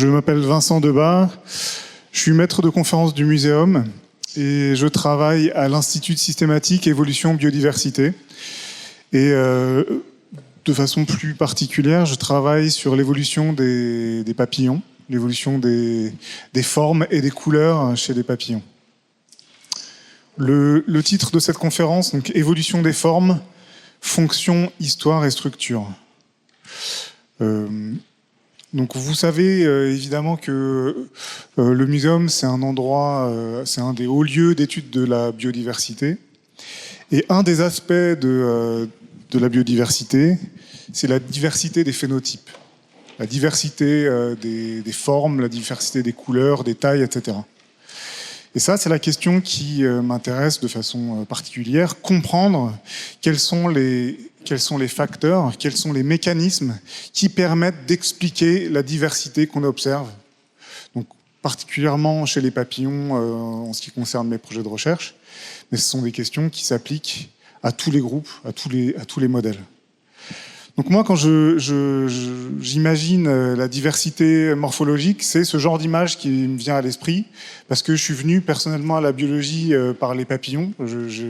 Je m'appelle Vincent Debat, je suis maître de conférence du Muséum et je travaille à l'Institut de systématique évolution biodiversité. Et de façon plus particulière, je travaille sur l'évolution des papillons, l'évolution des formes et des couleurs chez les papillons. Le titre de cette conférence, donc évolution des formes, fonction, histoire et structure. Donc vous savez évidemment que le muséum, c'est un endroit, c'est un des hauts lieux d'étude de la biodiversité. Et un des aspects de la biodiversité, c'est la diversité des phénotypes, la diversité des formes, la diversité des couleurs, des tailles, etc. Et ça, c'est la question qui m'intéresse de façon particulière, comprendre quels sont les facteurs, quels sont les mécanismes qui permettent d'expliquer la diversité qu'on observe, donc particulièrement chez les papillons en ce qui concerne mes projets de recherche, mais ce sont des questions qui s'appliquent à tous les groupes, à tous les modèles. Donc moi, quand j'imagine la diversité morphologique, c'est ce genre d'image qui me vient à l'esprit, parce que je suis venu personnellement à la biologie par les papillons. Je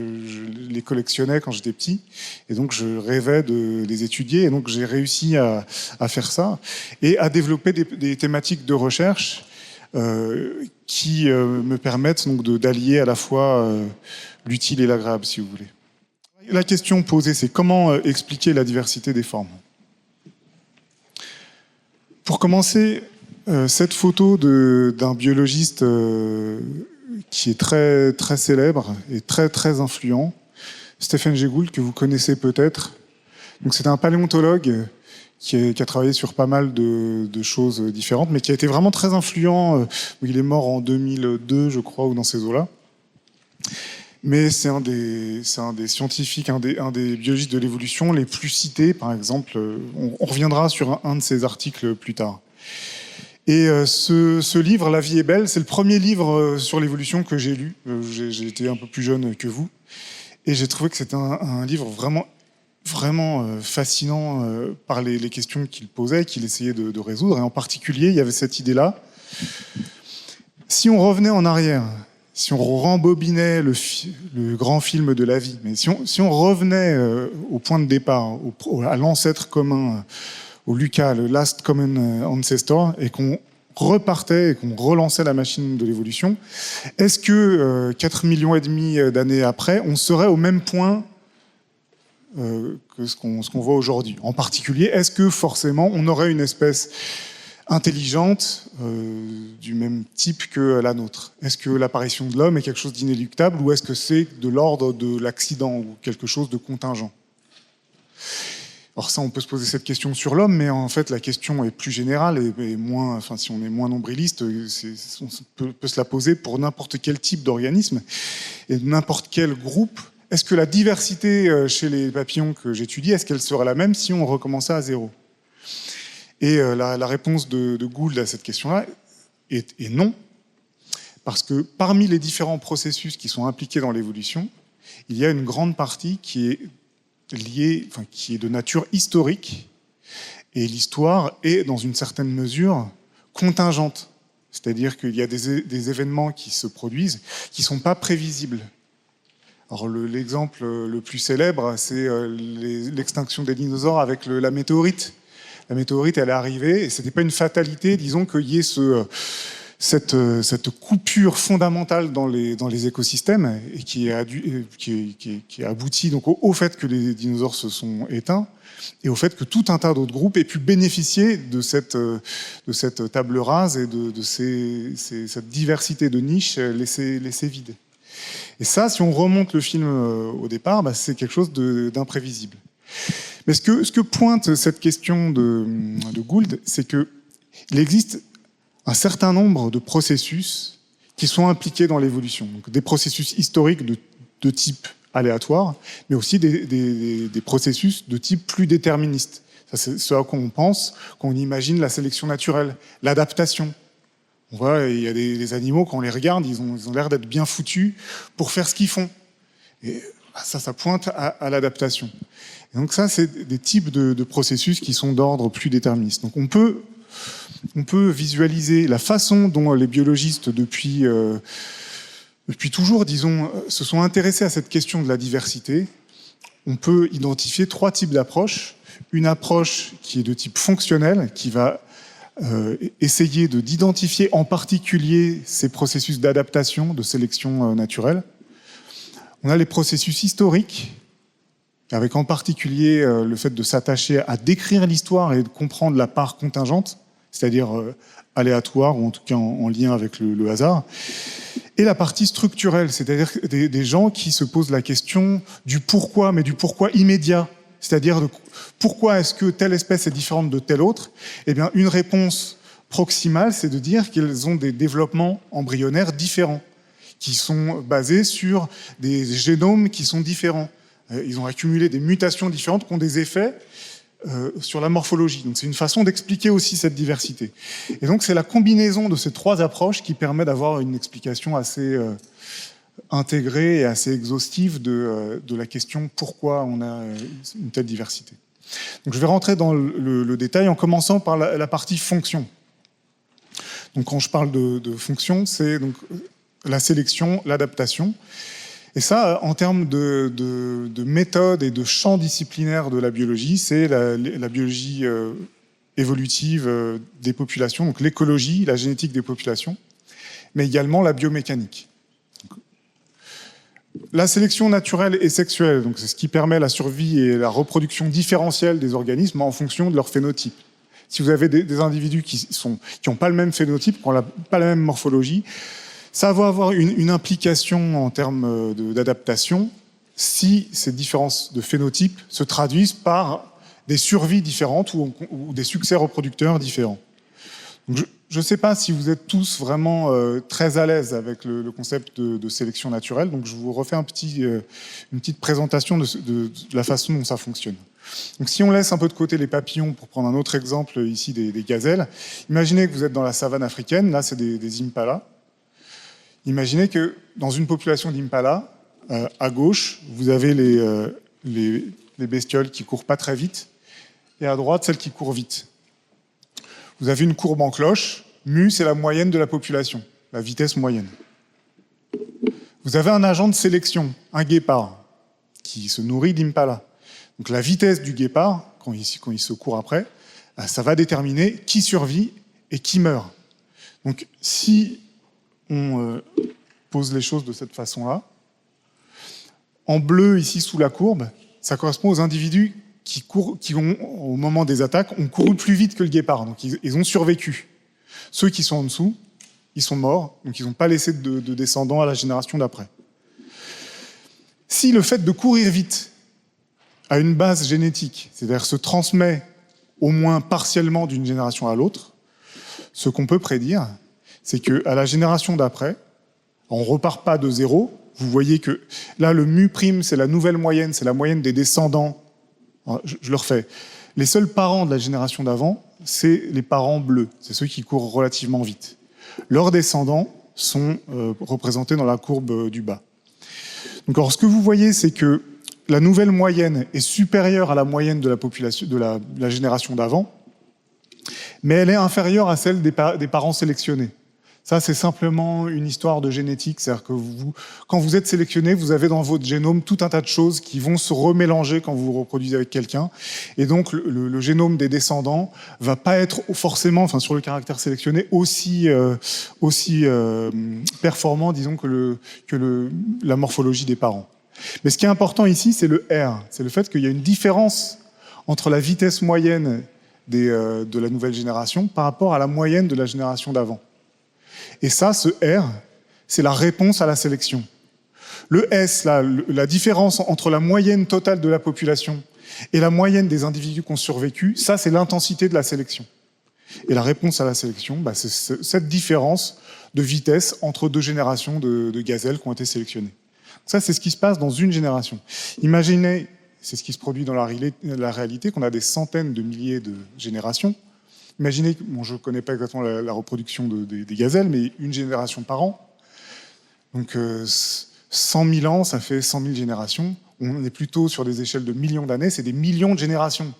les collectionnais quand j'étais petit, et donc je rêvais de les étudier, et donc j'ai réussi à faire ça, et à développer des thématiques de recherche qui me permettent donc d'allier à la fois l'utile et l'agréable, si vous voulez. La question posée, c'est comment expliquer la diversité des formes. Pour commencer, cette photo d'un biologiste qui est très, très célèbre et très, très influent, Stephen Jay Gould, que vous connaissez peut-être. Donc c'est un paléontologue qui a travaillé sur pas mal de choses différentes, mais qui a été vraiment très influent. Il est mort en 2002, je crois, ou dans ces eaux-là. Mais c'est un des scientifiques, un des biologistes de l'évolution les plus cités, par exemple. On reviendra sur un de ses articles plus tard. Et ce livre, La vie est belle, c'est le premier livre sur l'évolution que j'ai lu. J'ai été un peu plus jeune que vous. Et j'ai trouvé que c'était un livre vraiment fascinant par les questions qu'il posait, qu'il essayait de résoudre. Et en particulier, il y avait cette idée-là. Si on revenait en arrière, si on rembobinait le grand film de la vie, mais si on revenait au point de départ, à l'ancêtre commun, au LUCA, le Last Common Ancestor, et qu'on repartait et qu'on relançait la machine de l'évolution, est-ce que 4,5 millions d'années après, on serait au même point que ce qu'on voit aujourd'hui? En particulier, est-ce que forcément on aurait une espèce intelligente du même type que la nôtre? Est-ce que l'apparition de l'homme est quelque chose d'inéluctable ou est-ce que c'est de l'ordre de l'accident ou quelque chose de contingent? Alors ça, on peut se poser cette question sur l'homme, mais en fait la question est plus générale et moins, enfin si on est moins nombriliste, on peut se la poser pour n'importe quel type d'organisme et n'importe quel groupe. Est-ce que la diversité chez les papillons que j'étudie, est-ce qu'elle serait la même si on recommençait à zéro? Et la réponse de Gould à cette question-là est non, parce que parmi les différents processus qui sont impliqués dans l'évolution, il y a une grande partie qui est liée, enfin, qui est de nature historique, et l'histoire est, dans une certaine mesure, contingente. C'est-à-dire qu'il y a des événements qui se produisent qui ne sont pas prévisibles. Alors l'exemple le plus célèbre, c'est l'extinction des dinosaures avec la météorite. La météorite, elle est arrivée, et ce n'était pas une fatalité, disons, qu'il y ait cette coupure fondamentale dans les écosystèmes, et qui a abouti donc au fait que les dinosaures se sont éteints, et au fait que tout un tas d'autres groupes aient pu bénéficier de cette table rase et de cette diversité de niches laissées vides. Et ça, si on remonte le film au départ, c'est quelque chose d'imprévisible. Mais ce que pointe cette question de Gould, c'est qu'il existe un certain nombre de processus qui sont impliqués dans l'évolution. Donc des processus historiques de type aléatoire, mais aussi des processus de type plus déterministe. C'est ce à quoi on pense quand on imagine la sélection naturelle, l'adaptation. On voit, il y a des animaux, quand on les regarde, ils ont l'air d'être bien foutus pour faire ce qu'ils font. Et ça pointe à l'adaptation. Et donc ça, c'est des types de processus qui sont d'ordre plus déterministe. Donc on peut on peut visualiser la façon dont les biologistes, depuis toujours, disons, se sont intéressés à cette question de la diversité. On peut identifier 3 types d'approches. Une approche qui est de type fonctionnel, qui va essayer d'identifier en particulier ces processus d'adaptation, de sélection naturelle. On a les processus historiques, avec en particulier le fait de s'attacher à décrire l'histoire et de comprendre la part contingente, c'est-à-dire aléatoire, ou en tout cas en lien avec le hasard. Et la partie structurelle, c'est-à-dire des gens qui se posent la question du pourquoi, mais du pourquoi immédiat. C'est-à-dire pourquoi est-ce que telle espèce est différente de telle autre? Eh bien, une réponse proximale, c'est de dire qu'elles ont des développements embryonnaires différents, qui sont basés sur des génomes qui sont différents. Ils ont accumulé des mutations différentes qui ont des effets sur la morphologie. Donc c'est une façon d'expliquer aussi cette diversité. Et donc c'est la combinaison de ces 3 approches qui permet d'avoir une explication assez intégrée et assez exhaustive de la question pourquoi on a une telle diversité. Donc je vais rentrer dans le détail en commençant par la partie fonction. Donc quand je parle de fonction, c'est donc la sélection, l'adaptation. Et ça, en termes de méthode et de champ disciplinaire de la biologie, c'est la biologie évolutive des populations, donc l'écologie, la génétique des populations, mais également la biomécanique. La sélection naturelle et sexuelle, donc c'est ce qui permet la survie et la reproduction différentielle des organismes en fonction de leur phénotype. Si vous avez des individus qui n'ont pas le même phénotype, qui n'ont pas la même morphologie, ça va avoir une implication en termes d'adaptation si ces différences de phénotype se traduisent par des survies différentes ou des succès reproducteurs différents. Donc je ne sais pas si vous êtes tous vraiment très à l'aise avec le concept de sélection naturelle, donc je vous refais une petite présentation de la façon dont ça fonctionne. Donc si on laisse un peu de côté les papillons, pour prendre un autre exemple ici des gazelles, imaginez que vous êtes dans la savane africaine, là c'est des impalas. Imaginez que dans une population d'impalas, à gauche, vous avez les bestioles qui courent pas très vite, et à droite, celles qui courent vite. Vous avez une courbe en cloche, mu, c'est la moyenne de la population, la vitesse moyenne. Vous avez un agent de sélection, un guépard, qui se nourrit d'impala. Donc la vitesse du guépard, quand il se court après, ça va déterminer qui survit et qui meurt. Donc si on pose les choses de cette façon-là. En bleu, ici, sous la courbe, ça correspond aux individus qui ont, au moment des attaques, ont couru plus vite que le guépard. Donc, ils ont survécu. Ceux qui sont en dessous, ils sont morts, donc ils n'ont pas laissé de descendants à la génération d'après. Si le fait de courir vite a une base génétique, c'est-à-dire se transmet au moins partiellement d'une génération à l'autre, ce qu'on peut prédire, c'est qu'à la génération d'après, on ne repart pas de zéro. Vous voyez que là, le mu prime, c'est la nouvelle moyenne, c'est la moyenne des descendants. Je le refais. Les seuls parents de la génération d'avant, c'est les parents bleus. C'est ceux qui courent relativement vite. Leurs descendants sont représentés dans la courbe du bas. Donc, alors, ce que vous voyez, c'est que la nouvelle moyenne est supérieure à la moyenne de la population de la génération d'avant, mais elle est inférieure à celle des parents sélectionnés. Ça, c'est simplement une histoire de génétique. C'est-à-dire que quand vous êtes sélectionné, vous avez dans votre génome tout un tas de choses qui vont se remélanger quand vous vous reproduisez avec quelqu'un. Et donc, le génome des descendants va pas être forcément, enfin, sur le caractère sélectionné, aussi performant, disons, que la morphologie des parents. Mais ce qui est important ici, c'est le R. C'est le fait qu'il y a une différence entre la vitesse moyenne de la nouvelle génération par rapport à la moyenne de la génération d'avant. Et ça, ce R, c'est la réponse à la sélection. Le S, la différence entre la moyenne totale de la population et la moyenne des individus qui ont survécu, ça, c'est l'intensité de la sélection. Et la réponse à la sélection, c'est cette différence de vitesse entre 2 générations de gazelles qui ont été sélectionnées. Ça, c'est ce qui se passe dans une génération. Imaginez, c'est ce qui se produit dans la réalité, qu'on a des centaines de milliers de générations. Imaginez, je ne connais pas exactement la reproduction des gazelles, mais une génération par an. Donc 100 000 ans, ça fait 100 000 générations. On est plutôt sur des échelles de millions d'années, c'est des millions de générations.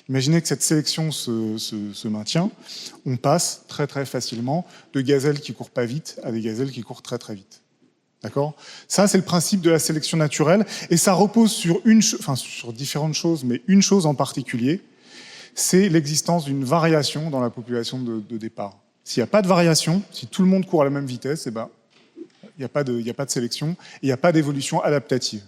Imaginez que cette sélection se maintient, on passe très très facilement de gazelles qui courent pas vite à des gazelles qui courent très très vite. D'accord ? Ça, c'est le principe de la sélection naturelle, et ça repose sur sur différentes choses, mais une chose en particulier, c'est l'existence d'une variation dans la population de départ. S'il n'y a pas de variation, si tout le monde court à la même vitesse, eh ben, il n'y a pas de sélection, et il n'y a pas d'évolution adaptative.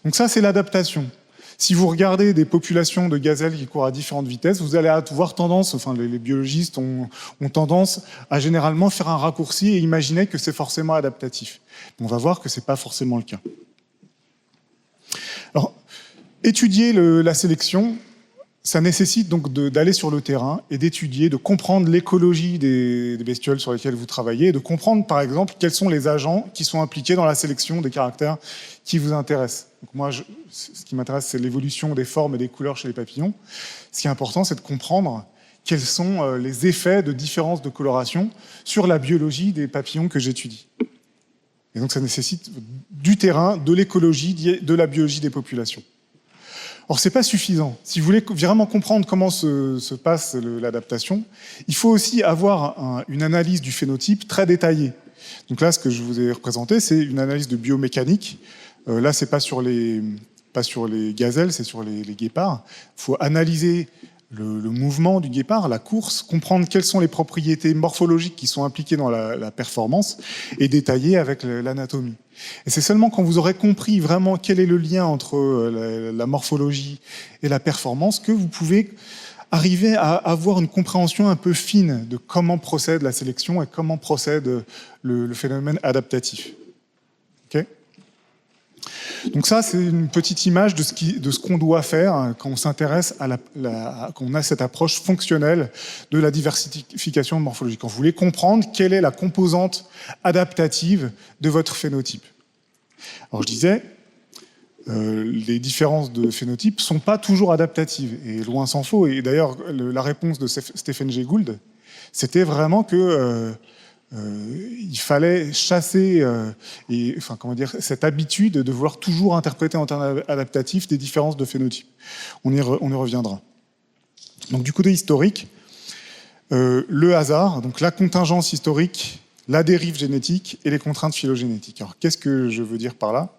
Donc ça, c'est l'adaptation. Si vous regardez des populations de gazelles qui courent à différentes vitesses, vous allez avoir tendance, les biologistes ont tendance à généralement faire un raccourci et imaginer que c'est forcément adaptatif. On va voir que ce n'est pas forcément le cas. Alors, étudier la sélection, ça nécessite donc d'aller sur le terrain et d'étudier, de comprendre l'écologie des bestioles sur lesquelles vous travaillez, et de comprendre par exemple quels sont les agents qui sont impliqués dans la sélection des caractères qui vous intéressent. Donc moi, ce qui m'intéresse, c'est l'évolution des formes et des couleurs chez les papillons. Ce qui est important, c'est de comprendre quels sont les effets de différence de coloration sur la biologie des papillons que j'étudie. Et donc ça nécessite du terrain, de l'écologie, de la biologie des populations. Or, ce n'est pas suffisant. Si vous voulez vraiment comprendre comment se passe l'adaptation, il faut aussi avoir une analyse du phénotype très détaillée. Donc là, ce que je vous ai représenté, c'est une analyse de biomécanique. Là, ce n'est pas sur les gazelles, c'est sur les guépards. Il faut analyser le mouvement du guépard, la course, comprendre quelles sont les propriétés morphologiques qui sont impliquées dans la performance et détailler avec l'anatomie. Et c'est seulement quand vous aurez compris vraiment quel est le lien entre la morphologie et la performance que vous pouvez arriver à avoir une compréhension un peu fine de comment procède la sélection et comment procède le phénomène adaptatif. Okay ? Donc ça, c'est une petite image de ce qu'on doit faire quand on s'intéresse quand on a cette approche fonctionnelle de la diversification morphologique. Quand vous voulez comprendre quelle est la composante adaptative de votre phénotype. Alors je disais, les différences de phénotype ne sont pas toujours adaptatives, et loin s'en faut. Et d'ailleurs, la réponse de Stephen Jay Gould, c'était vraiment que il fallait chasser cette habitude de vouloir toujours interpréter en termes adaptatifs des différences de phénotype. On y reviendra. Donc du côté historique, le hasard, donc la contingence historique, la dérive génétique et les contraintes phylogénétiques. Alors qu'est-ce que je veux dire par là ?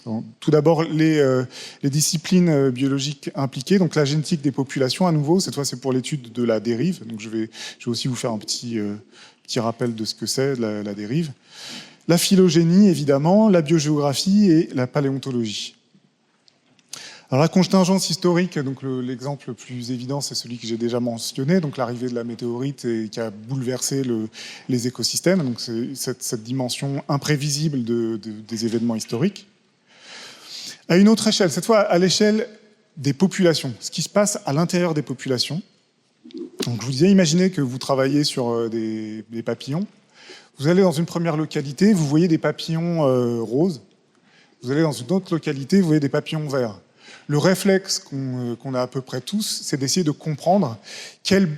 Donc, tout d'abord, les disciplines biologiques impliquées, donc la génétique des populations, à nouveau, cette fois c'est pour l'étude de la dérive. Donc je vais aussi vous faire un petit rappel de ce que c'est la dérive. La phylogénie, évidemment, la biogéographie et la paléontologie. Alors la contingence historique, donc l'exemple le plus évident, c'est celui que j'ai déjà mentionné, donc l'arrivée de la météorite qui a bouleversé les écosystèmes, donc c'est cette dimension imprévisible des événements historiques. À une autre échelle, cette fois à l'échelle des populations, ce qui se passe à l'intérieur des populations. Donc je vous disais, imaginez que vous travaillez sur des papillons. Vous allez dans une première localité, vous voyez des papillons roses. Vous allez dans une autre localité, vous voyez des papillons verts. Le réflexe qu'on a à peu près tous, c'est d'essayer de comprendre quelle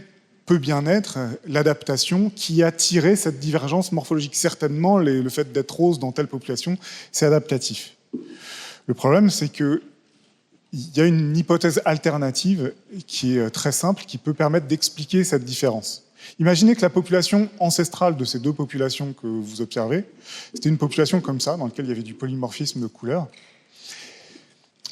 peut bien être l'adaptation qui a tiré cette divergence morphologique. Certainement, le fait d'être rose dans telle population, c'est adaptatif. Le problème, c'est qu'il y a une hypothèse alternative qui est très simple, qui peut permettre d'expliquer cette différence. Imaginez que la population ancestrale de ces deux populations que vous observez, c'était une population comme ça, dans laquelle il y avait du polymorphisme de couleurs,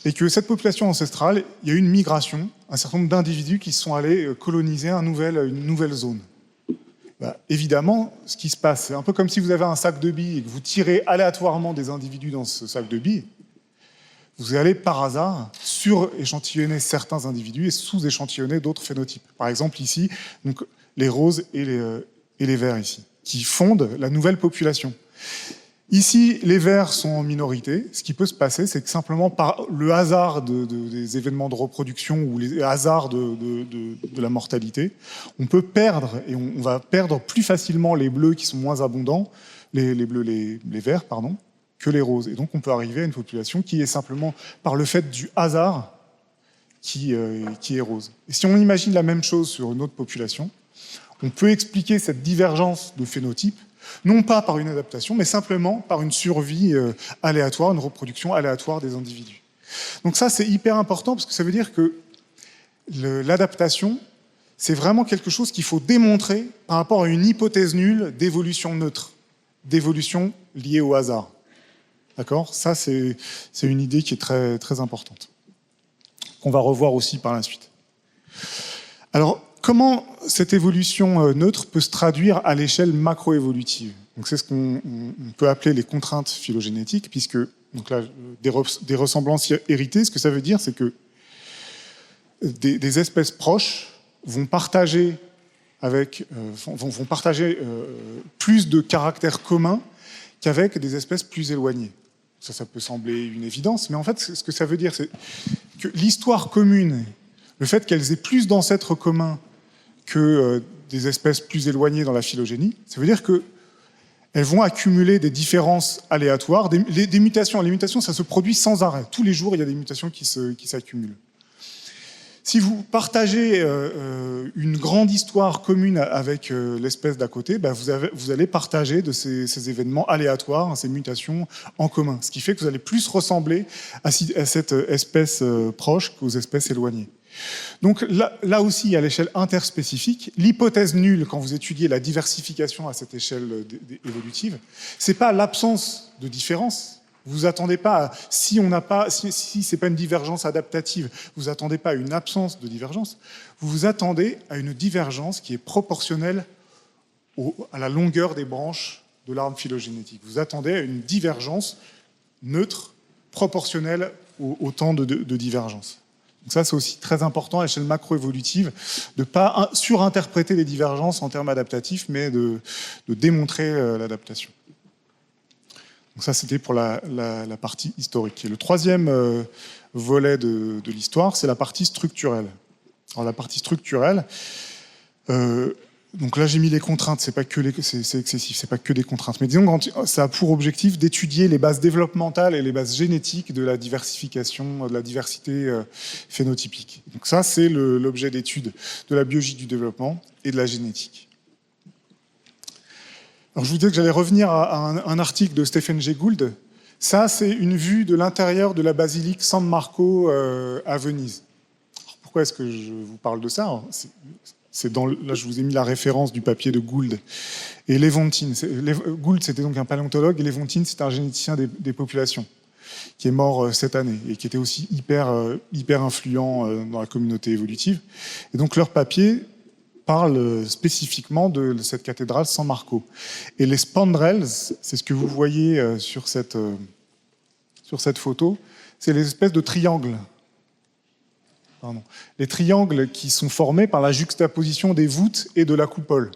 et que cette population ancestrale, il y a eu une migration, un certain nombre d'individus qui sont allés coloniser une nouvelle zone. Évidemment, ce qui se passe, c'est un peu comme si vous avez un sac de billes et que vous tirez aléatoirement des individus dans ce sac de billes. Vous allez par hasard sur-échantillonner certains individus et sous-échantillonner d'autres phénotypes. Par exemple ici, donc, les roses et les verts ici, qui fondent la nouvelle population. Ici, les verts sont en minorité. Ce qui peut se passer, c'est que simplement par le hasard des événements de reproduction ou les hasards de la mortalité, on peut perdre, et on va perdre plus facilement les bleus qui sont moins abondants, les verts, pardon, que les roses. Et donc on peut arriver à une population qui est simplement, par le fait du hasard, qui est rose. Et si on imagine la même chose sur une autre population, on peut expliquer cette divergence de phénotype, non pas par une adaptation, mais simplement par une survie aléatoire, une reproduction aléatoire des individus. Donc ça, c'est hyper important, parce que ça veut dire que l'adaptation, c'est vraiment quelque chose qu'il faut démontrer par rapport à une hypothèse nulle d'évolution neutre, d'évolution liée au hasard. D'accord ? Ça, c'est une idée qui est très, très importante, qu'on va revoir aussi par la suite. Alors, comment cette évolution neutre peut se traduire à l'échelle macroévolutive ? Donc, c'est ce qu'on peut appeler les contraintes phylogénétiques, puisque donc là, des ressemblances héritées, ce que ça veut dire, c'est que des espèces proches vont partager plus de caractères communs qu'avec des espèces plus éloignées. Ça peut sembler une évidence, mais en fait, ce que ça veut dire, c'est que l'histoire commune, le fait qu'elles aient plus d'ancêtres communs que des espèces plus éloignées dans la phylogénie, ça veut dire qu'elles vont accumuler des différences aléatoires, des mutations. Les mutations, ça se produit sans arrêt. Tous les jours, il y a des mutations qui s'accumulent. Si vous partagez une grande histoire commune avec l'espèce d'à côté, vous allez partager de ces événements aléatoires, ces mutations en commun. Ce qui fait que vous allez plus ressembler à cette espèce proche qu'aux espèces éloignées. Donc là aussi, à l'échelle interspécifique, l'hypothèse nulle, quand vous étudiez la diversification à cette échelle évolutive, c'est pas l'absence de différence. Vous attendez pas, si c'est pas une divergence adaptative, vous attendez pas à une absence de divergence, vous vous attendez à une divergence qui est proportionnelle à la longueur des branches de l'arbre phylogénétique. Vous attendez à une divergence neutre, proportionnelle au temps de divergence. Donc ça, c'est aussi très important à l'échelle macroévolutive, de ne pas surinterpréter les divergences en termes adaptatifs, mais de démontrer l'adaptation. Donc ça, c'était pour la partie historique. Et le troisième volet de l'histoire, c'est la partie structurelle. Alors la partie structurelle, donc là j'ai mis les contraintes, c'est excessif, c'est pas que des contraintes. Mais disons que ça a pour objectif d'étudier les bases développementales et les bases génétiques de la diversification, de la diversité phénotypique. Donc ça, c'est l'objet d'étude de la biologie du développement et de la génétique. Alors, je vous disais que j'allais revenir à un article de Stephen Jay Gould. Ça, c'est une vue de l'intérieur de la basilique San Marco à Venise. Alors, pourquoi est-ce que je vous parle de ça ? Là, je vous ai mis la référence du papier de Gould et Levontin. Gould, c'était donc un paléontologue, et Levontin, c'était un généticien des populations, qui est mort cette année et qui était aussi hyper influent dans la communauté évolutive. Et donc, leur papier parle spécifiquement de cette cathédrale San Marco. Et les spandrels, c'est ce que vous voyez sur cette photo, c'est les espèces de triangles. Pardon. Les triangles qui sont formés par la juxtaposition des voûtes et de la coupole.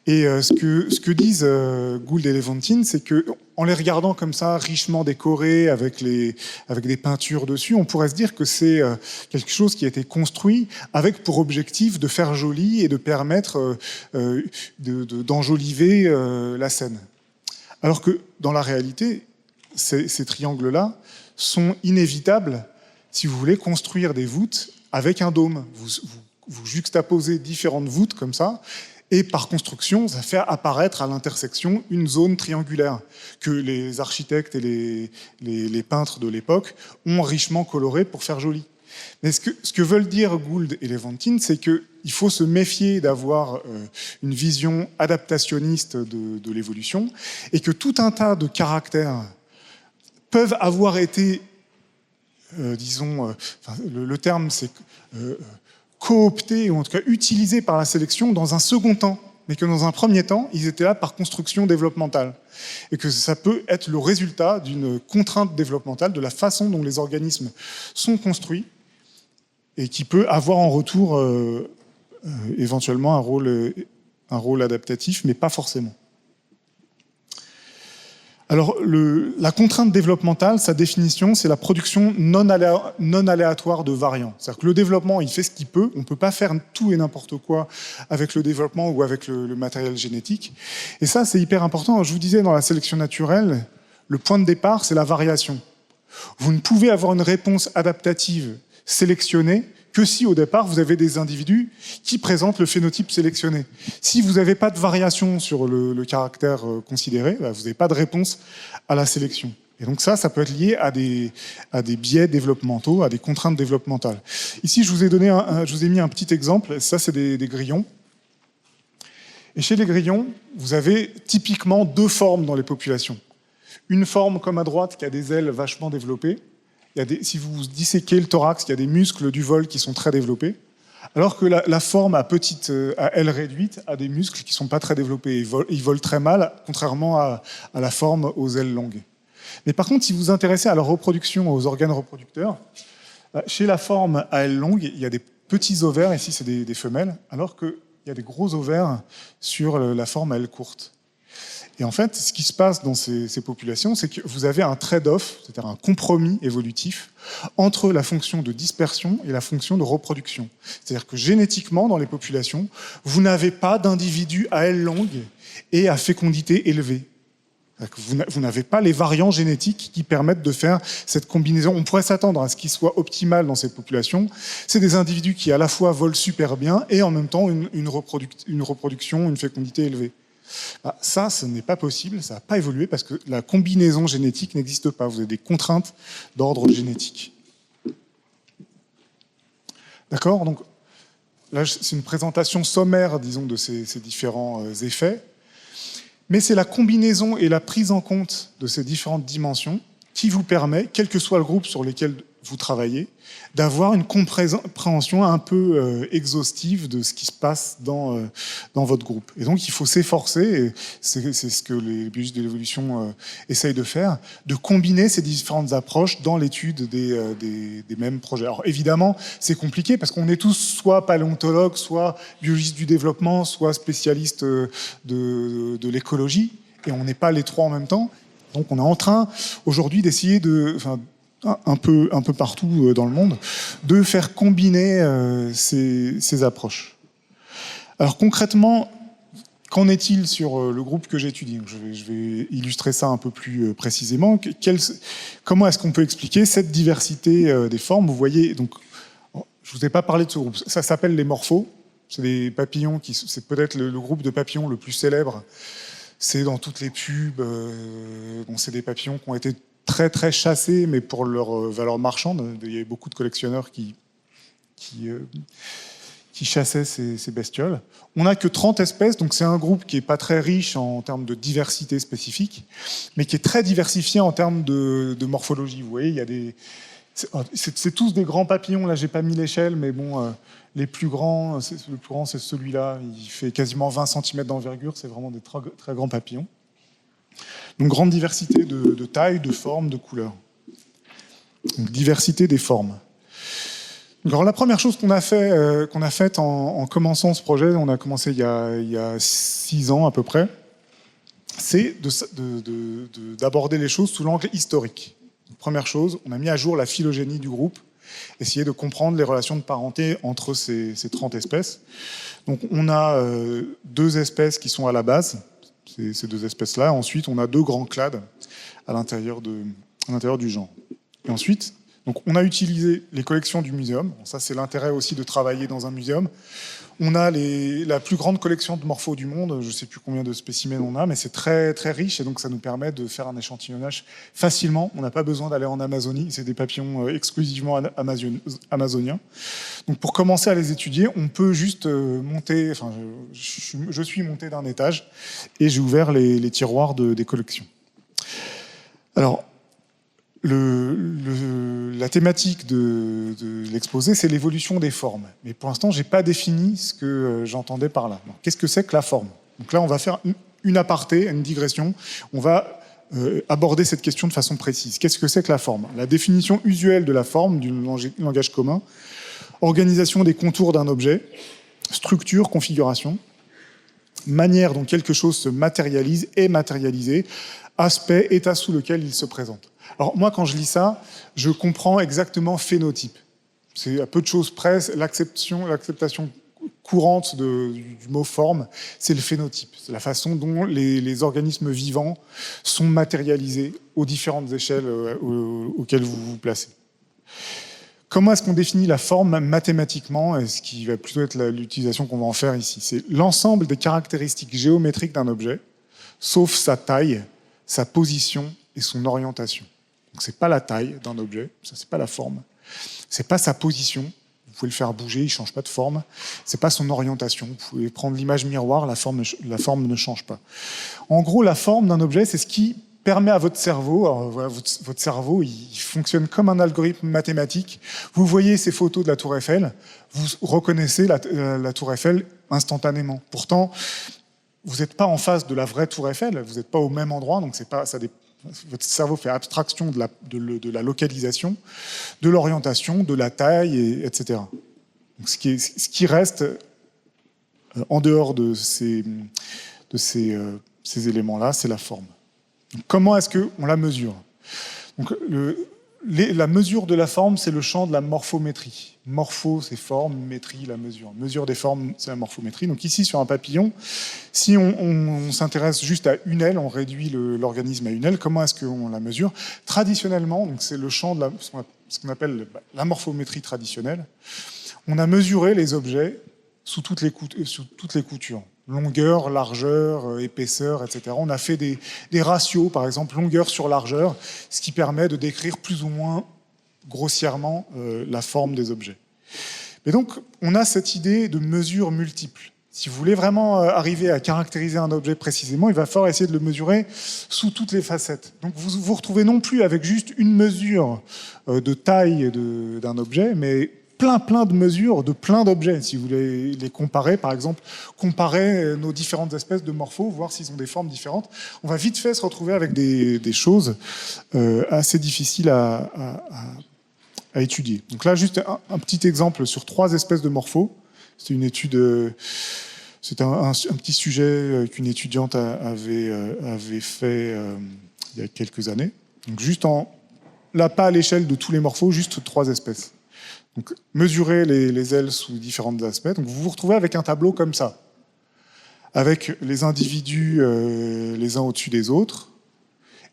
Et ce que disent Gould et Levontin, c'est qu'en les regardant comme ça, richement décorés, avec des peintures dessus, on pourrait se dire que c'est quelque chose qui a été construit avec pour objectif de faire joli et de permettre d'enjoliver la scène. Alors que dans la réalité, ces triangles-là sont inévitables si vous voulez construire des voûtes avec un dôme. Vous juxtaposez différentes voûtes comme ça, et par construction, ça fait apparaître à l'intersection une zone triangulaire que les architectes et les peintres de l'époque ont richement colorée pour faire joli. Mais ce que veulent dire Gould et Levontin, c'est qu'il faut se méfier d'avoir une vision adaptationniste de l'évolution, et que tout un tas de caractères peuvent avoir été, le terme c'est cooptés, ou en tout cas utilisés par la sélection dans un second temps, mais que dans un premier temps, ils étaient là par construction développementale. Et que ça peut être le résultat d'une contrainte développementale, de la façon dont les organismes sont construits, et qui peut avoir en retour éventuellement un rôle adaptatif, mais pas forcément. Alors, la contrainte développementale, sa définition, c'est la production non aléatoire de variants. C'est-à-dire que le développement, il fait ce qu'il peut. On ne peut pas faire tout et n'importe quoi avec le développement ou avec le matériel génétique. Et ça, c'est hyper important. Je vous disais, dans la sélection naturelle, le point de départ, c'est la variation. Vous ne pouvez avoir une réponse adaptative sélectionnée que si, au départ, vous avez des individus qui présentent le phénotype sélectionné. Si vous n'avez pas de variation sur le caractère considéré, vous n'avez pas de réponse à la sélection. Et donc ça peut être lié à des biais développementaux, à des contraintes développementales. Ici, je vous ai mis un petit exemple. Ça, c'est des grillons. Et chez les grillons, vous avez typiquement deux formes dans les populations. Une forme comme à droite qui a des ailes vachement développées. Si vous disséquez le thorax, il y a des muscles du vol qui sont très développés. Alors que la forme à aile réduite a des muscles qui ne sont pas très développés. Ils volent très mal, contrairement à la forme aux ailes longues. Mais par contre, si vous vous intéressez à leur reproduction, aux organes reproducteurs, chez la forme à aile longue, il y a des petits ovaires, ici c'est des femelles, alors qu'il y a des gros ovaires sur la forme à aile courte. Et en fait, ce qui se passe dans ces populations, c'est que vous avez un trade-off, c'est-à-dire un compromis évolutif, entre la fonction de dispersion et la fonction de reproduction. C'est-à-dire que génétiquement, dans les populations, vous n'avez pas d'individus à aile longue et à fécondité élevée. Vous n'avez pas les variants génétiques qui permettent de faire cette combinaison. On pourrait s'attendre à ce qui soit optimal dans cette population. C'est des individus qui à la fois volent super bien et en même temps une reproduction, une fécondité élevée. Ça, ce n'est pas possible, ça n'a pas évolué parce que la combinaison génétique n'existe pas. Vous avez des contraintes d'ordre génétique. D'accord ? Donc là, c'est une présentation sommaire, disons, de ces différents effets. Mais c'est la combinaison et la prise en compte de ces différentes dimensions qui vous permet, quel que soit le groupe sur lequel vous travaillez, d'avoir une compréhension un peu exhaustive de ce qui se passe dans votre groupe. Et donc, il faut s'efforcer, et c'est ce que les biologistes de l'évolution essayent de faire, de combiner ces différentes approches dans l'étude des mêmes projets. Alors, évidemment, c'est compliqué parce qu'on est tous soit paléontologues, soit biologistes du développement, soit spécialistes de l'écologie, et on n'est pas les trois en même temps. Donc, on est en train, aujourd'hui, d'essayer un peu partout dans le monde, de faire combiner ces approches. Alors concrètement, qu'en est-il sur le groupe que j'étudie ? Je vais illustrer ça un peu plus précisément. Comment est-ce qu'on peut expliquer cette diversité des formes ? Vous voyez, donc, je ne vous ai pas parlé de ce groupe. Ça s'appelle les morphos. C'est des papillons c'est peut-être le groupe de papillons le plus célèbre. C'est dans toutes les pubs. C'est des papillons qui ont été très très chassés, mais pour leur valeur marchande. Il y avait beaucoup de collectionneurs qui chassaient ces bestioles. On n'a que 30 espèces, donc c'est un groupe qui n'est pas très riche en termes de diversité spécifique, mais qui est très diversifié en termes de morphologie. Vous voyez, il y a c'est tous des grands papillons. Là, j'ai pas mis l'échelle, mais bon, le plus grand, c'est celui-là. Il fait quasiment 20 cm d'envergure. C'est vraiment des très, très grands papillons. Donc, grande diversité de taille, de forme, de couleurs. Donc, diversité des formes. Alors, la première chose qu'on a faite en commençant ce projet, on a commencé il y a 6 ans à peu près, c'est d'aborder les choses sous l'angle historique. Première chose, on a mis à jour la phylogénie du groupe, essayer de comprendre les relations de parenté entre ces 30 espèces. Donc, on a 2 espèces qui sont à la base, ces 2 espèces-là. Ensuite, on a 2 grands clades à l'intérieur du genre. Et ensuite, donc, on a utilisé les collections du muséum. Bon, ça, c'est l'intérêt aussi de travailler dans un muséum. On a la plus grande collection de morphos du monde. Je ne sais plus combien de spécimens on a, mais c'est très, très riche. Et donc, ça nous permet de faire un échantillonnage facilement. On n'a pas besoin d'aller en Amazonie. C'est des papillons exclusivement amazoniens. Donc, pour commencer à les étudier, on peut juste monter... Enfin, je suis monté d'un étage et j'ai ouvert les tiroirs des collections. Alors, la thématique de l'exposé, c'est l'évolution des formes. Mais pour l'instant, je n'ai pas défini ce que j'entendais par là. Qu'est-ce que c'est que la forme ? Donc là, on va faire une aparté, une digression. On va aborder cette question de façon précise. Qu'est-ce que c'est que la forme ? La définition usuelle de la forme, du langage commun, organisation des contours d'un objet, structure, configuration, manière dont quelque chose se matérialise, est matérialisé, aspect, état sous lequel il se présente. Alors moi, quand je lis ça, je comprends exactement phénotype. C'est à peu de choses près, l'acceptation courante du mot forme, c'est le phénotype. C'est la façon dont les organismes vivants sont matérialisés aux différentes échelles auxquelles vous vous placez. Comment est-ce qu'on définit la forme mathématiquement, et ce qui va plutôt être l'utilisation qu'on va en faire ici? C'est l'ensemble des caractéristiques géométriques d'un objet, sauf sa taille, sa position et son orientation. Donc c'est pas la taille d'un objet, ça c'est pas la forme, c'est pas sa position. Vous pouvez le faire bouger, il ne change pas de forme. C'est pas son orientation. Vous pouvez prendre l'image miroir, la forme ne change pas. En gros, la forme d'un objet, c'est ce qui permet à votre cerveau, alors voilà, votre cerveau, il fonctionne comme un algorithme mathématique. Vous voyez ces photos de la Tour Eiffel, vous reconnaissez la Tour Eiffel instantanément. Pourtant, vous n'êtes pas en face de la vraie Tour Eiffel, vous n'êtes pas au même endroit, donc c'est pas, votre cerveau fait abstraction de la localisation, de l'orientation, de la taille, etc. Donc ce qui reste en dehors de ces éléments-là, c'est la forme. Donc, comment est-ce qu'on la mesure? Donc, la mesure de la forme, c'est le champ de la morphométrie. Morpho, c'est forme, métrie, la mesure. Mesure des formes, c'est la morphométrie. Donc ici, sur un papillon, si on s'intéresse juste à une aile, on réduit l'organisme à une aile, comment est-ce qu'on la mesure? Traditionnellement, c'est le champ de ce qu'on appelle la morphométrie traditionnelle, on a mesuré les objets sous toutes les coutures. Longueur, largeur, épaisseur, etc. On a fait des ratios, par exemple, longueur sur largeur, ce qui permet de décrire plus ou moins grossièrement la forme des objets. Mais donc, on a cette idée de mesure multiple. Si vous voulez vraiment arriver à caractériser un objet précisément, il va falloir essayer de le mesurer sous toutes les facettes. Donc vous vous retrouvez non plus avec juste une mesure de taille d'un objet, mais plein de mesures de plein d'objets. Si vous voulez les comparer, par exemple, comparer nos différentes espèces de morphos, voir s'ils ont des formes différentes, on va vite fait se retrouver avec des choses assez difficiles à étudier. Donc là, juste un petit exemple sur 3 espèces de morphos. C'est une étude, c'est un petit sujet qu'une étudiante avait fait il y a quelques années. Donc juste là, pas à l'échelle de tous les morphos, juste 3 espèces. Donc, mesurer les ailes sous différents aspects. Donc, vous vous retrouvez avec un tableau comme ça, avec les individus les uns au-dessus des autres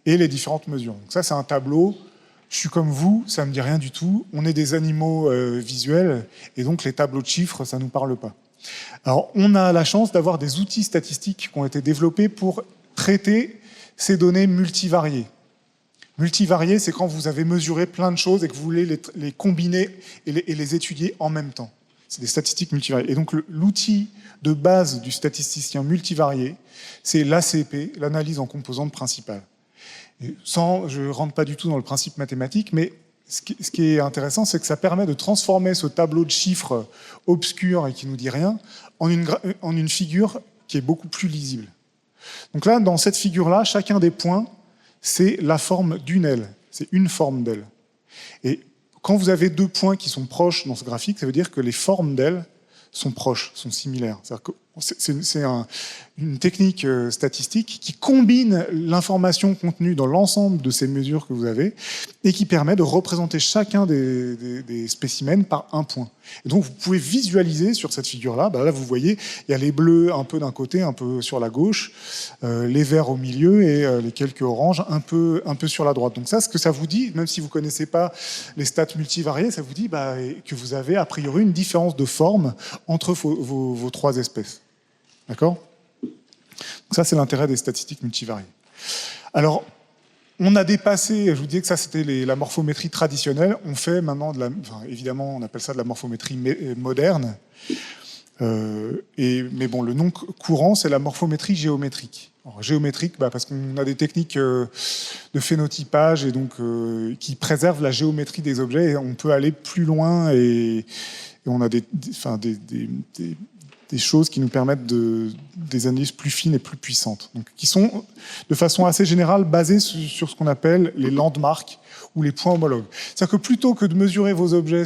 et les différentes mesures. Donc, ça, c'est un tableau. Je suis comme vous, ça ne me dit rien du tout. On est des animaux visuels et donc les tableaux de chiffres, ça ne nous parle pas. Alors, on a la chance d'avoir des outils statistiques qui ont été développés pour traiter ces données multivariées. Multivarié, c'est quand vous avez mesuré plein de choses et que vous voulez les combiner et les étudier en même temps. C'est des statistiques multivariées. Et donc l'outil de base du statisticien multivarié, c'est l'ACP, l'analyse en composantes principales. Je ne rentre pas du tout dans le principe mathématique, mais ce qui est intéressant, c'est que ça permet de transformer ce tableau de chiffres obscur et qui ne nous dit rien en une figure qui est beaucoup plus lisible. Donc là, dans cette figure-là, chacun des points, c'est la forme d'une aile. C'est une forme d'aile. Et quand vous avez 2 points qui sont proches dans ce graphique, ça veut dire que les formes d'ailes sont proches, sont similaires. C'est une technique statistique qui combine l'information contenue dans l'ensemble de ces mesures que vous avez et qui permet de représenter chacun des spécimens par un point. Et donc vous pouvez visualiser sur cette figure-là, là vous voyez, il y a les bleus un peu d'un côté, un peu sur la gauche, les verts au milieu et les quelques oranges un peu sur la droite. Donc ça, ce que ça vous dit, même si vous ne connaissez pas les stats multivariées, ça vous dit que vous avez a priori une différence de forme entre vos 3 espèces. D'accord? Donc ça, c'est l'intérêt des statistiques multivariées. Alors, on a dépassé, je vous disais que ça, c'était la morphométrie traditionnelle. On fait maintenant, évidemment, on appelle ça de la morphométrie moderne. Mais bon, le nom courant, c'est la morphométrie géométrique. Alors, géométrique, parce qu'on a des techniques de phénotypage et donc qui préservent la géométrie des objets. Et on peut aller plus loin et on a des choses qui nous permettent des analyses plus fines et plus puissantes, donc, qui sont de façon assez générale basées sur ce qu'on appelle les landmarks ou les points homologues. C'est-à-dire que plutôt que de mesurer vos objets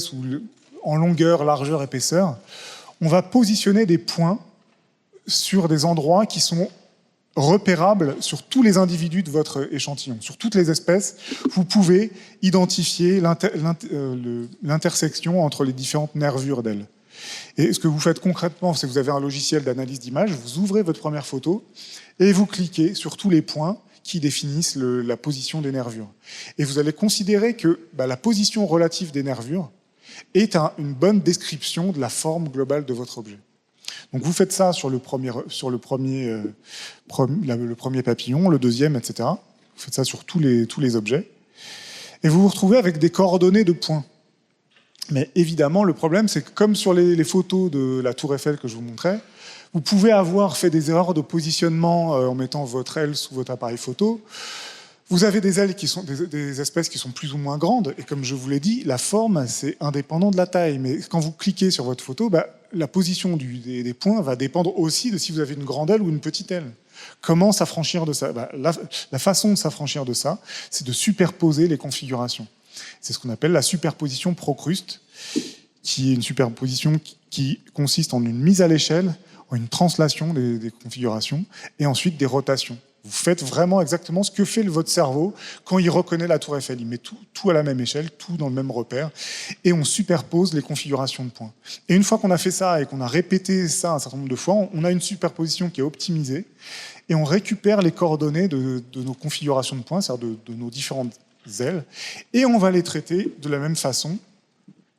en longueur, largeur, épaisseur, on va positionner des points sur des endroits qui sont repérables sur tous les individus de votre échantillon, sur toutes les espèces. Vous pouvez identifier l'intersection entre les différentes nervures d'elles. Et ce que vous faites concrètement, c'est que vous avez un logiciel d'analyse d'image, vous ouvrez votre première photo et vous cliquez sur tous les points qui définissent la position des nervures. Et vous allez considérer que la position relative des nervures est une bonne description de la forme globale de votre objet. Donc vous faites ça sur le premier papillon, le deuxième, etc. Vous faites ça sur tous les objets. Et vous vous retrouvez avec des coordonnées de points. Mais évidemment, le problème, c'est que comme sur les photos de la tour Eiffel que je vous montrais, vous pouvez avoir fait des erreurs de positionnement en mettant votre aile sous votre appareil photo. Vous avez des ailes qui sont des espèces qui sont plus ou moins grandes, et comme je vous l'ai dit, la forme, c'est indépendant de la taille. Mais quand vous cliquez sur votre photo, la position des points va dépendre aussi de si vous avez une grande aile ou une petite aile. Comment s'affranchir de ça? La façon de s'affranchir de ça, c'est de superposer les configurations. C'est ce qu'on appelle la superposition Procruste, qui est une superposition qui consiste en une mise à l'échelle, en une translation des configurations, et ensuite des rotations. Vous faites vraiment exactement ce que fait votre cerveau quand il reconnaît la tour Eiffel. Il met tout à la même échelle, tout dans le même repère, et on superpose les configurations de points. Et une fois qu'on a fait ça et qu'on a répété ça un certain nombre de fois, on a une superposition qui est optimisée, et on récupère les coordonnées de nos configurations de points, c'est-à-dire de nos différentes ailes, et on va les traiter de la même façon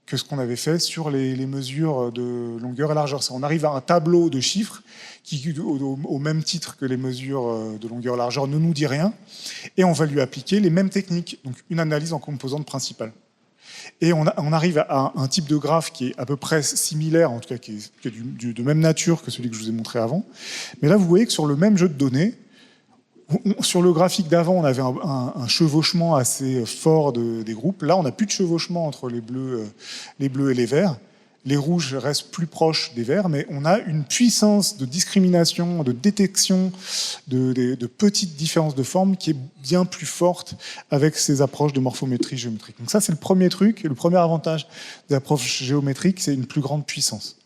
que ce qu'on avait fait sur les mesures de longueur et largeur. On arrive à un tableau de chiffres qui, au même titre que les mesures de longueur et largeur, ne nous dit rien, et on va lui appliquer les mêmes techniques, donc une analyse en composantes principales. Et on arrive à un type de graphe qui est à peu près similaire, en tout cas qui est de même nature que celui que je vous ai montré avant. Mais là, vous voyez que sur le même jeu de données, sur le graphique d'avant, on avait un chevauchement assez fort des groupes. Là, on n'a plus de chevauchement entre les bleus et les verts. Les rouges restent plus proches des verts, mais on a une puissance de discrimination, de détection de petites différences de forme qui est bien plus forte avec ces approches de morphométrie géométrique. Donc ça, c'est le premier truc, et le premier avantage des approches géométriques, c'est une plus grande puissance.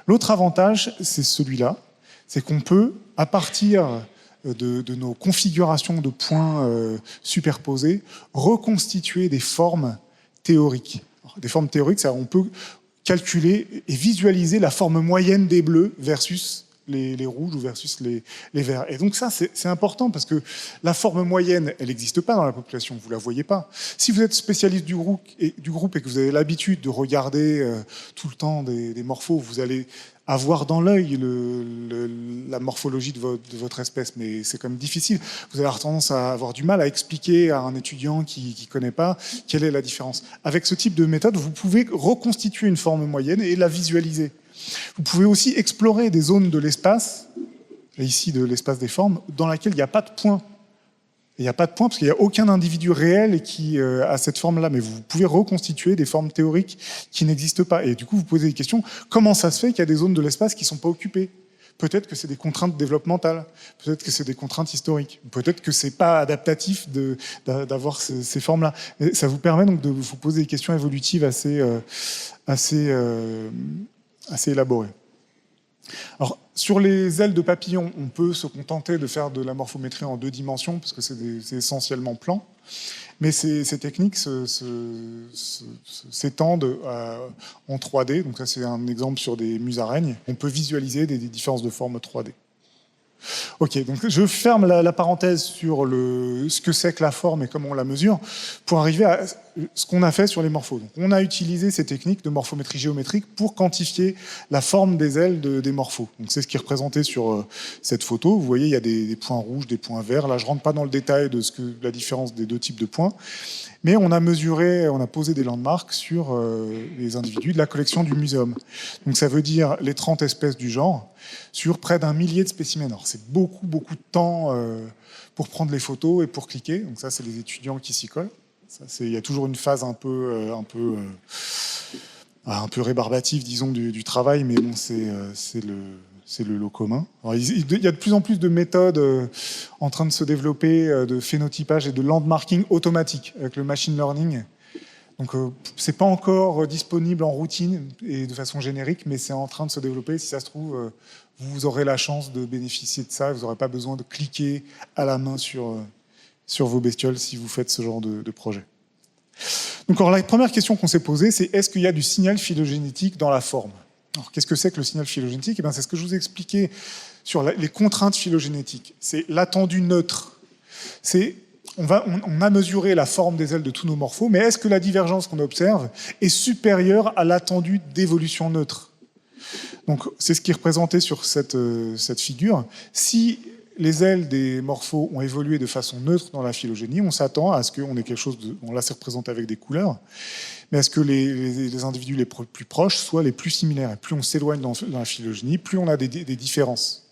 L'autre avantage, c'est celui-là, c'est qu'on peut, à partir de nos configurations de points superposés, reconstituer des formes théoriques. Alors, des formes théoriques, on peut calculer et visualiser la forme moyenne des bleus versus les rouges ou versus les verts. Et donc ça, c'est important parce que la forme moyenne, elle n'existe pas dans la population, vous ne la voyez pas. Si vous êtes spécialiste du groupe et que vous avez l'habitude de regarder tout le temps des morphos, vous allez avoir dans l'œil la morphologie de votre espèce, mais c'est quand même difficile. Vous allez avoir tendance à avoir du mal à expliquer à un étudiant qui ne connaît pas quelle est la différence. Avec ce type de méthode, vous pouvez reconstituer une forme moyenne et la visualiser. Vous pouvez aussi explorer des zones de l'espace, ici de l'espace des formes, dans laquelle il n'y a pas de point. Il n'y a pas de point parce qu'il n'y a aucun individu réel qui a cette forme-là, mais vous pouvez reconstituer des formes théoriques qui n'existent pas. Et du coup, vous posez des questions. Comment ça se fait qu'il y a des zones de l'espace qui ne sont pas occupées? Peut-être que c'est des contraintes développementales, peut-être que c'est des contraintes historiques, peut-être que ce n'est pas adaptatif d'avoir ces formes-là. Et ça vous permet donc de vous poser des questions évolutives assez élaborées. Alors, sur les ailes de papillon, on peut se contenter de faire de la morphométrie en 2 dimensions, parce que c'est essentiellement plan. Mais ces techniques s'étendent en 3D. Donc ça, c'est un exemple sur des musaraignes. On peut visualiser des différences de forme 3D. Ok, donc je ferme la parenthèse sur ce que c'est que la forme et comment on la mesure pour arriver à ce qu'on a fait sur les morphos. Donc, on a utilisé ces techniques de morphométrie géométrique pour quantifier la forme des ailes des morphos. Donc c'est ce qui est représenté sur cette photo. Vous voyez, il y a des points rouges, des points verts. Là, je ne rentre pas dans le détail de la différence des 2 types de points. Mais on a mesuré, on a posé des landmarks sur les individus de la collection du muséum. Donc ça veut dire les 30 espèces du genre sur près d'1 millier de spécimens. Alors c'est beaucoup de temps pour prendre les photos et pour cliquer. Donc ça, c'est les étudiants qui s'y collent. Il y a toujours une phase un peu rébarbative, disons, du travail, mais bon, c'est le lot commun. Alors, il y a de plus en plus de méthodes en train de se développer de phénotypage et de landmarking automatique avec le machine learning. Donc, c'est pas encore disponible en routine et de façon générique, mais c'est en train de se développer. Si ça se trouve, vous aurez la chance de bénéficier de ça. Vous n'aurez pas besoin de cliquer à la main sur vos bestioles si vous faites ce genre de projet. Donc, alors, la première question qu'on s'est posée, c'est est-ce qu'il y a du signal phylogénétique dans la forme? Alors, qu'est-ce que c'est que le signal phylogénétique? C'est ce que je vous ai expliqué sur les contraintes phylogénétiques. C'est l'attendu neutre. On a mesuré la forme des ailes de tous nos morphos, mais est-ce que la divergence qu'on observe est supérieure à l'attendu d'évolution neutre? Donc, c'est ce qui est représenté sur cette figure. Si les ailes des morphos ont évolué de façon neutre dans la phylogénie, on s'attend à ce qu'on ait quelque chose de... Bon, là, c'est représenté avec des couleurs, mais à ce que les individus les plus proches soient les plus similaires. Et plus on s'éloigne dans la phylogénie, plus on a des différences.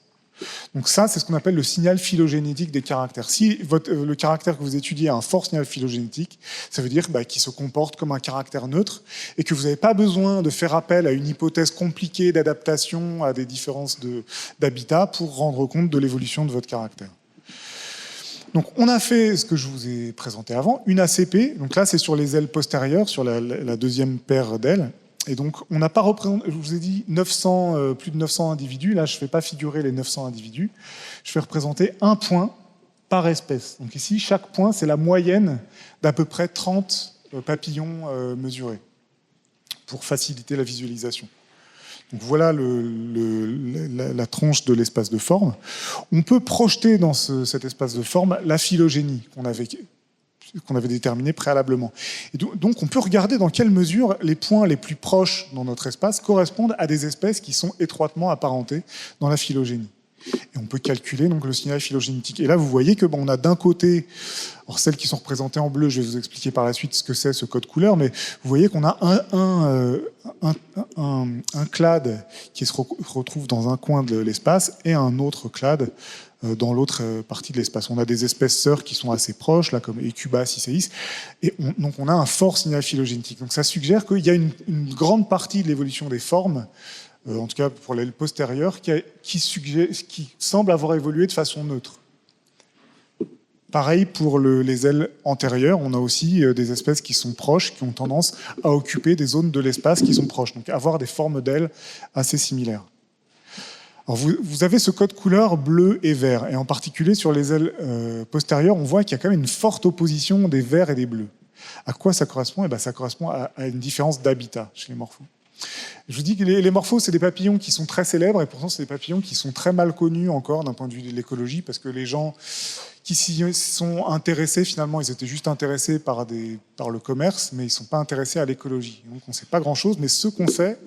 Donc ça, c'est ce qu'on appelle le signal phylogénétique des caractères. Si le caractère que vous étudiez a un fort signal phylogénétique, ça veut dire qu'il se comporte comme un caractère neutre et que vous n'avez pas besoin de faire appel à une hypothèse compliquée d'adaptation à des différences d'habitat pour rendre compte de l'évolution de votre caractère. Donc on a fait ce que je vous ai présenté avant, une ACP. Donc là, c'est sur les ailes postérieures, sur la deuxième paire d'ailes. Et donc, on n'a pas représenté, je vous ai dit, plus de 900 individus. Là, je ne fais pas figurer les 900 individus. Je vais représenter un point par espèce. Donc ici, chaque point, c'est la moyenne d'à peu près 30 papillons mesurés pour faciliter la visualisation. Donc voilà la tronche de l'espace de forme. On peut projeter dans cet espace de forme la phylogénie qu'on avait déterminé préalablement. Et donc on peut regarder dans quelle mesure les points les plus proches dans notre espace correspondent à des espèces qui sont étroitement apparentées dans la phylogénie. Et on peut calculer donc le signal phylogénétique. Et là, vous voyez que on a d'un côté, alors celles qui sont représentées en bleu, je vais vous expliquer par la suite ce que c'est ce code couleur, mais vous voyez qu'on a un clade qui se retrouve dans un coin de l'espace et un autre clade dans l'autre partie de l'espace. On a des espèces sœurs qui sont assez proches, là, comme Ecuba, Ciceis, et donc on a un fort signal phylogénétique. Donc ça suggère qu'il y a une grande partie de l'évolution des formes, en tout cas pour l'aile postérieure, qui semble avoir évolué de façon neutre. Pareil pour les ailes antérieures, on a aussi des espèces qui sont proches, qui ont tendance à occuper des zones de l'espace qui sont proches, donc avoir des formes d'ailes assez similaires. Alors vous avez ce code couleur bleu et vert, et en particulier sur les ailes postérieures, on voit qu'il y a quand même une forte opposition des verts et des bleus. À quoi ça correspond ? Eh bien, ça correspond à une différence d'habitat chez les morphos. Je vous dis que les morphos, c'est des papillons qui sont très célèbres, et pourtant c'est des papillons qui sont très mal connus encore d'un point de vue de l'écologie, parce que les gens qui s'y sont intéressés, finalement, ils étaient juste intéressés par le commerce, mais ils ne sont pas intéressés à l'écologie. Donc on ne sait pas grand-chose, mais ce qu'on sait,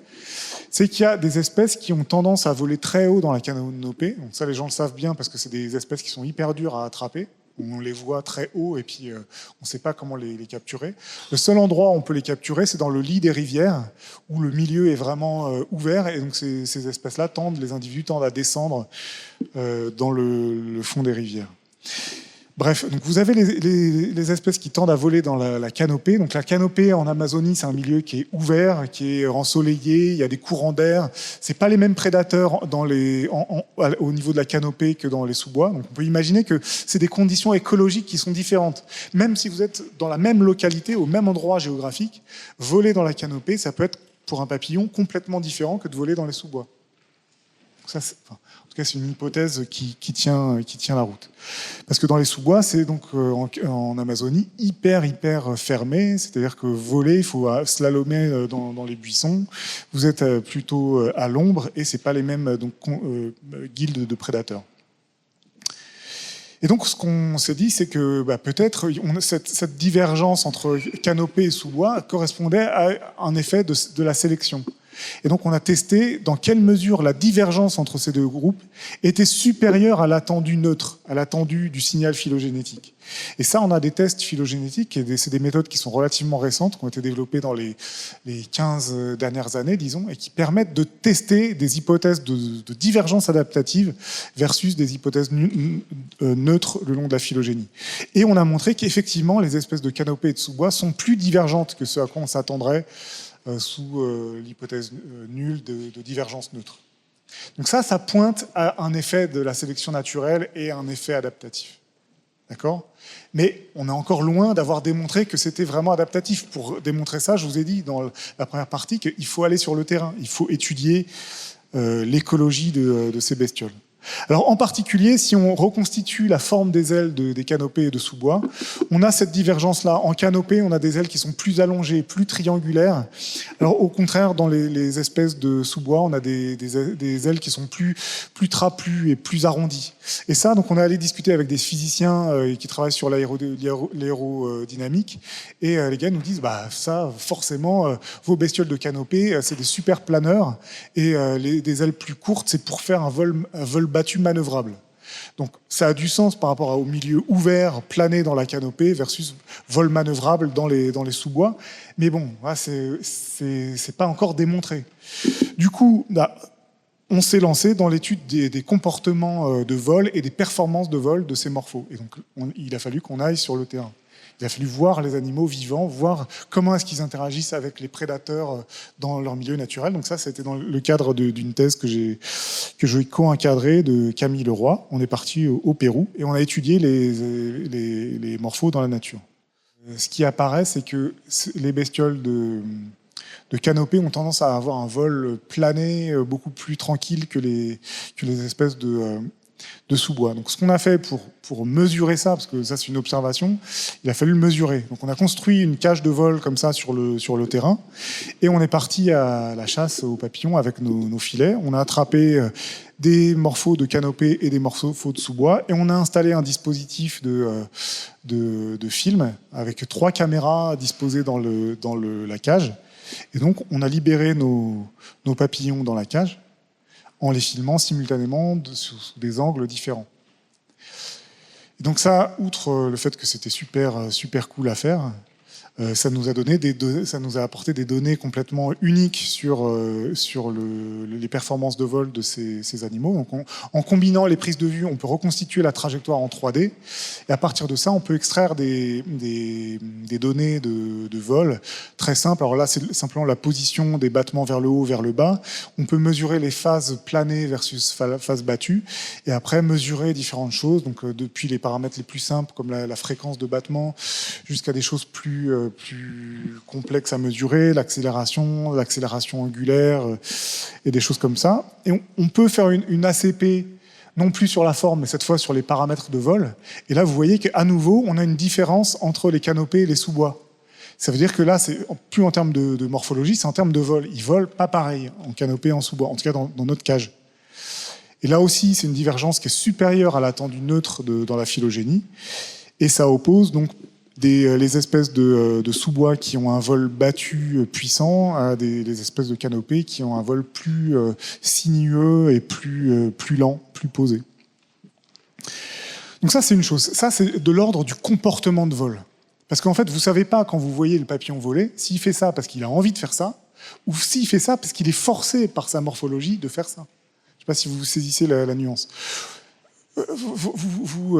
c'est qu'il y a des espèces qui ont tendance à voler très haut dans la canopée. Donc ça, les gens le savent bien, parce que c'est des espèces qui sont hyper dures à attraper. On les voit très haut et puis on ne sait pas comment les capturer. Le seul endroit où on peut les capturer, c'est dans le lit des rivières, où le milieu est vraiment ouvert, et donc ces espèces-là les individus tendent à descendre dans le fond des rivières. Bref, donc vous avez les espèces qui tendent à voler dans la canopée. Donc la canopée en Amazonie, c'est un milieu qui est ouvert, qui est ensoleillé, il y a des courants d'air. C'est pas les mêmes prédateurs au niveau de la canopée que dans les sous-bois. Donc on peut imaginer que c'est des conditions écologiques qui sont différentes. Même si vous êtes dans la même localité, au même endroit géographique, voler dans la canopée, ça peut être pour un papillon complètement différent que de voler dans les sous-bois. Ça, en tout cas, c'est une hypothèse qui tient la route. Parce que dans les sous-bois, c'est donc en Amazonie hyper fermé, c'est-à-dire que voler, il faut slalomer dans les buissons. Vous êtes plutôt à l'ombre et c'est pas les mêmes guildes de prédateurs. Et donc, ce qu'on s'est dit, c'est que peut-être cette divergence entre canopée et sous-bois correspondait à un effet de la sélection. Et donc, on a testé dans quelle mesure la divergence entre ces deux groupes était supérieure à l'attendu neutre, à l'attendu du signal phylogénétique. Et ça, on a des tests phylogénétiques, et c'est des méthodes qui sont relativement récentes, qui ont été développées dans les 15 dernières années, disons, et qui permettent de tester des hypothèses de divergence adaptative versus des hypothèses neutres le long de la phylogénie. Et on a montré qu'effectivement, les espèces de canopée et de sous-bois sont plus divergentes que ce à quoi on s'attendrait sous l'hypothèse nulle de divergence neutre. Donc ça pointe à un effet de la sélection naturelle et un effet adaptatif. D'accord ? Mais on est encore loin d'avoir démontré que c'était vraiment adaptatif. Pour démontrer ça, je vous ai dit dans la première partie qu'il faut aller sur le terrain, il faut étudier l'écologie de ces bestioles. Alors en particulier, si on reconstitue la forme des ailes des canopées et de sous-bois, on a cette divergence-là. En canopée, on a des ailes qui sont plus allongées, plus triangulaires. Alors au contraire, dans les espèces de sous-bois, on a des ailes qui sont plus trapues et plus arrondies. Et ça, donc on est allé discuter avec des physiciens qui travaillent sur l'aérodynamique, et les gars nous disent, ça, forcément, vos bestioles de canopée, c'est des super planeurs, et des ailes plus courtes, c'est pour faire un vol battu manœuvrable. Donc ça a du sens par rapport au milieu ouvert, plané dans la canopée, versus vol manœuvrable dans les sous-bois. Mais bon, c'est pas encore démontré. Du coup, on s'est lancé dans l'étude des comportements de vol et des performances de vol de ces morphos. Et donc, il a fallu qu'on aille sur le terrain. Il a fallu voir les animaux vivants, voir comment est-ce qu'ils interagissent avec les prédateurs dans leur milieu naturel. Donc ça, c'était dans le cadre d'une thèse que j'ai co-encadrée de Camille Leroy. On est parti au Pérou et on a étudié les morphos dans la nature. Ce qui apparaît, c'est que les bestioles de canopée ont tendance à avoir un vol plané beaucoup plus tranquille que les espèces de sous-bois. Donc ce qu'on a fait pour mesurer ça, parce que ça c'est une observation, il a fallu le mesurer. Donc on a construit une cage de vol comme ça sur le terrain et on est parti à la chasse aux papillons avec nos filets. On a attrapé des morphos de canopée et des morphos de sous-bois et on a installé un dispositif de film avec 3 caméras disposées dans la cage. Et donc on a libéré nos papillons dans la cage en les filmant simultanément sous des angles différents. Et donc ça, outre le fait que c'était super cool à faire, ça nous a apporté des données complètement uniques sur les performances de vol de ces animaux. Donc en combinant les prises de vue, on peut reconstituer la trajectoire en 3D. Et à partir de ça, on peut extraire des données de vol très simples. Alors là, c'est simplement la position des battements vers le haut, vers le bas. On peut mesurer les phases planées versus phases battues. Et après, mesurer différentes choses. Donc depuis les paramètres les plus simples, comme la fréquence de battement, jusqu'à des choses plus complexe à mesurer, l'accélération angulaire et des choses comme ça. Et on peut faire une ACP non plus sur la forme, mais cette fois sur les paramètres de vol. Et là, vous voyez qu'à nouveau, on a une différence entre les canopées et les sous-bois. Ça veut dire que là, c'est plus en termes de morphologie, c'est en termes de vol. Ils volent pas pareil en canopée et en sous-bois, en tout cas dans notre cage. Et là aussi, c'est une divergence qui est supérieure à l'attendue neutre dans la phylogénie. Et ça oppose donc les espèces de sous-bois qui ont un vol battu puissant à des espèces de canopées qui ont un vol plus sinueux et plus lent, plus posé. Donc ça, c'est une chose. Ça, c'est de l'ordre du comportement de vol. Parce qu'en fait, vous ne savez pas, quand vous voyez le papillon voler, s'il fait ça parce qu'il a envie de faire ça, ou s'il fait ça parce qu'il est forcé par sa morphologie de faire ça. Je ne sais pas si vous saisissez la nuance. Vous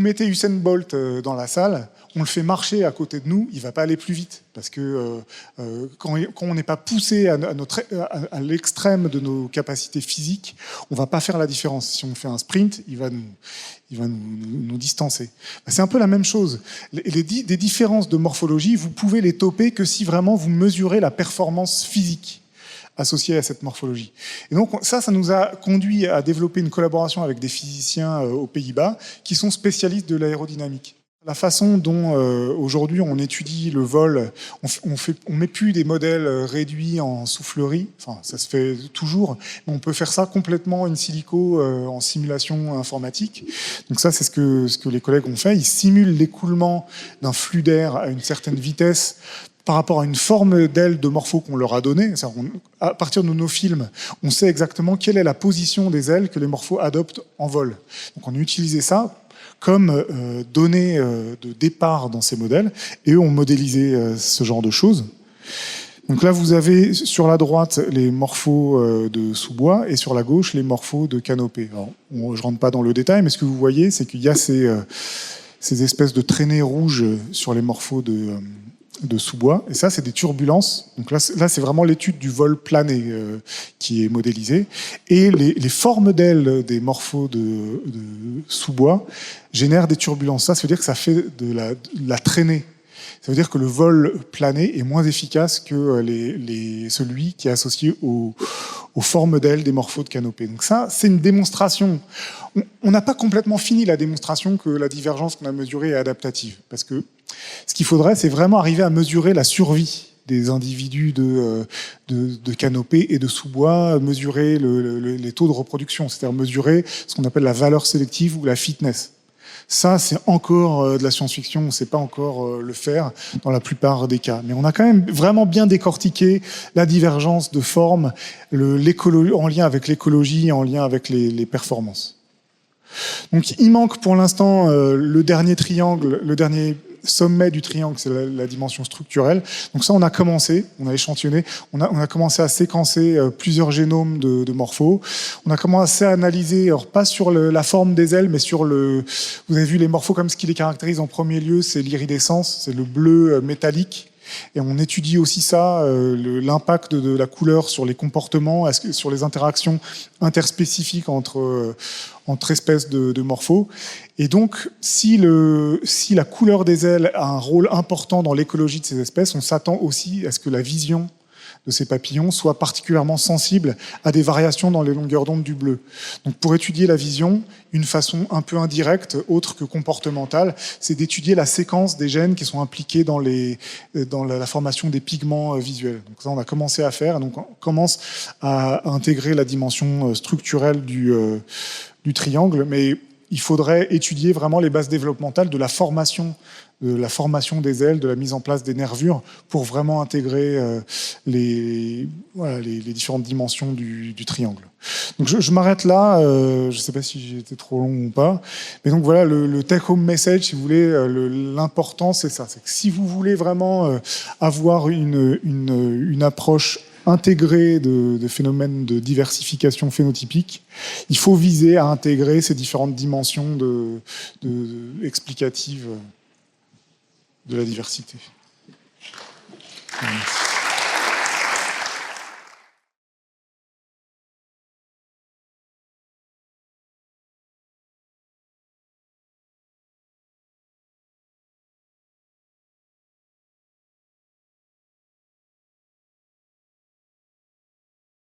mettez Usain Bolt dans la salle, on le fait marcher à côté de nous, il ne va pas aller plus vite. Parce que quand on n'est pas poussé à l'extrême de nos capacités physiques, on ne va pas faire la différence. Si on fait un sprint, il va nous distancer. C'est un peu la même chose. Des différences de morphologie, vous pouvez les toper que si vraiment vous mesurez la performance physique associée à cette morphologie. Et donc ça nous a conduit à développer une collaboration avec des physiciens aux Pays-Bas qui sont spécialistes de l'aérodynamique. La façon dont aujourd'hui on étudie le vol, on met plus des modèles réduits en soufflerie, enfin ça se fait toujours, mais on peut faire ça complètement in silico en simulation informatique. Donc ça c'est ce que les collègues ont fait, ils simulent l'écoulement d'un flux d'air à une certaine vitesse par rapport à une forme d'aile de morpho qu'on leur a donnée. À partir de nos films, on sait exactement quelle est la position des ailes que les morphos adoptent en vol. Donc on a utilisé ça comme données de départ dans ces modèles, et eux ont modélisé ce genre de choses. Donc là, vous avez sur la droite les morphos de sous-bois, et sur la gauche, les morphos de canopée. Alors, je ne rentre pas dans le détail, mais ce que vous voyez, c'est qu'il y a ces espèces de traînées rouges sur les morphos de sous-bois, et ça c'est des turbulences. Donc là c'est vraiment l'étude du vol plané qui est modélisée, et les formes d'ailes des morphos de sous-bois génèrent des turbulences. Ça veut dire que ça fait de la traînée. Ça veut dire que le vol plané est moins efficace que celui qui est associé aux formes d'ailes des morphos de canopée. Donc ça, c'est une démonstration. On n'a pas complètement fini la démonstration que la divergence qu'on a mesurée est adaptative. Parce que ce qu'il faudrait, c'est vraiment arriver à mesurer la survie des individus de canopée et de sous-bois, mesurer les taux de reproduction, c'est-à-dire mesurer ce qu'on appelle la valeur sélective ou la fitness. Ça, c'est encore de la science-fiction, on ne sait pas encore le faire dans la plupart des cas. Mais on a quand même vraiment bien décortiqué la divergence de forme, en lien avec l'écologie, en lien avec les performances. Donc il manque pour l'instant le dernier triangle, le dernier sommet du triangle, c'est la dimension structurelle. Donc ça, on a commencé, on a échantillonné, on a commencé à séquencer plusieurs génomes de morphos. On a commencé à analyser, alors pas sur la forme des ailes, mais sur vous avez vu les morphos comme ce qui les caractérise en premier lieu, c'est l'iridescence, c'est le bleu métallique. Et on étudie aussi ça, l'impact de la couleur sur les comportements, sur les interactions interspécifiques entre espèces de morphos. Et donc, si la couleur des ailes a un rôle important dans l'écologie de ces espèces, on s'attend aussi à ce que la vision de ces papillons soit particulièrement sensible à des variations dans les longueurs d'onde du bleu. Donc pour étudier la vision, une façon un peu indirecte, autre que comportementale, c'est d'étudier la séquence des gènes qui sont impliqués dans la formation des pigments visuels. Donc ça, on a commencé à faire, donc on commence à intégrer la dimension structurelle du triangle, mais il faudrait étudier vraiment les bases développementales de la formation des ailes, de la mise en place des nervures pour vraiment intégrer les différentes dimensions du triangle. Donc je m'arrête là, je ne sais pas si j'ai été trop long ou pas, mais donc voilà, le take-home message, si vous voulez, l'important c'est ça, c'est que si vous voulez vraiment avoir une approche intégrée de phénomènes de diversification phénotypique, il faut viser à intégrer ces différentes dimensions explicatives de la diversité. Merci.